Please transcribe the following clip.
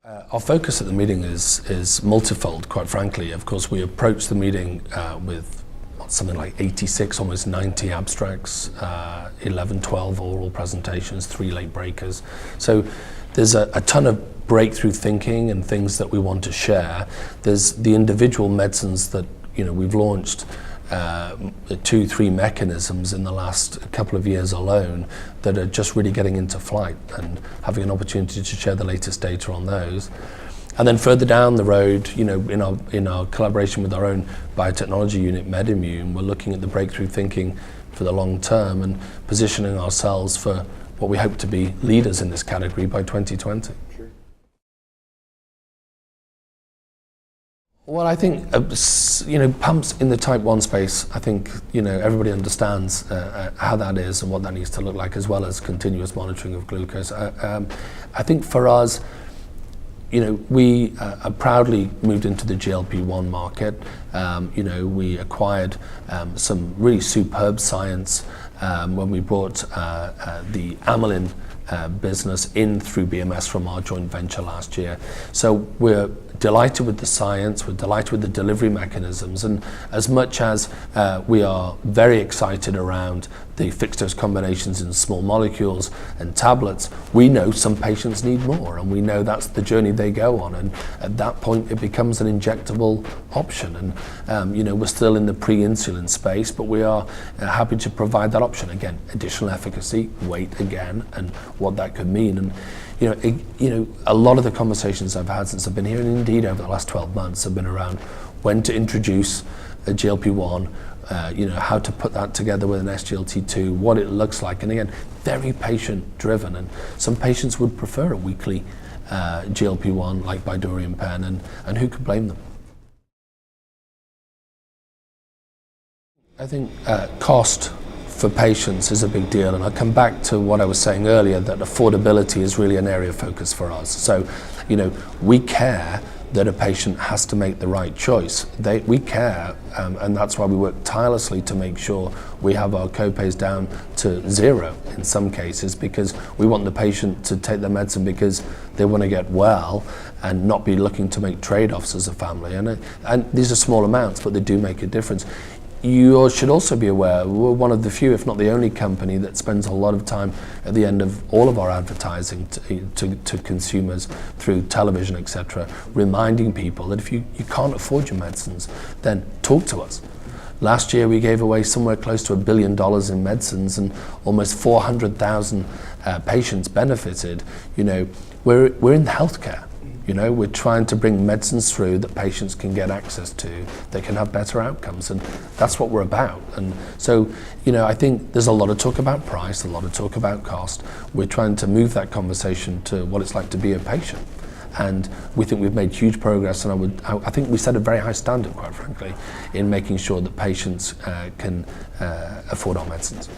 Our focus at the meeting is multifold, quite frankly. Of course, we approach the meeting with something like 86, almost 90 abstracts, 11, 12 oral presentations, 3 late breakers. So there's a ton of breakthrough thinking and things that we want to share. There's the individual medicines that we've launched, 2-3 mechanisms in the last couple of years alone that are just really getting into flight, and having an opportunity to share the latest data on those. And then further down the road, in our collaboration with our own biotechnology unit, MedImmune, we're looking at the breakthrough thinking for the long term and positioning ourselves for what we hope to be leaders in this category by 2020. Well, I think, pumps in the type 1 space, I think, everybody understands how that is and what that needs to look like, as well as continuous monitoring of glucose. I think for us, we proudly moved into the GLP-1 market. We acquired some really superb science when we brought the amylin business in through BMS from our joint venture last year. So we're delighted with the science, we're delighted with the delivery mechanisms, and as much as we are very excited around the fixed dose combinations in small molecules and tablets, we know some patients need more, and we know that's the journey they go on, and at that point it becomes an injectable option. And we're still in the pre-insulin space, but we are happy to provide that option. Again, additional efficacy, weight again, and what that could mean. And a lot of the conversations I've had since I've been here, and indeed over the last 12 months, have been around when to introduce a GLP-1, how to put that together with an SGLT2, what it looks like. And again, very patient-driven. And some patients would prefer a weekly GLP-1 like Bydureon pen, and who could blame them? I think cost for patients is a big deal, and I'll come back to what I was saying earlier, that affordability is really an area of focus for us. So, we care that a patient has to make the right choice. We care, and that's why we work tirelessly to make sure we have our co-pays down to 0 in some cases, because we want the patient to take their medicine because they want to get well and not be looking to make trade-offs as a family. And these are small amounts, but they do make a difference. You should also be aware, we're one of the few, if not the only company, that spends a lot of time at the end of all of our advertising to consumers through television, etc., reminding people that if you can't afford your medicines, then talk to us. Last year we gave away somewhere close to $1 billion in medicines, and almost 400,000 patients benefited. We're in healthcare. We're trying to bring medicines through that patients can get access to, that can have better outcomes, and that's what we're about. And so, I think there's a lot of talk about price, a lot of talk about cost. We're trying to move that conversation to what it's like to be a patient. And we think we've made huge progress, and I think we set a very high standard, quite frankly, in making sure that patients can afford our medicines.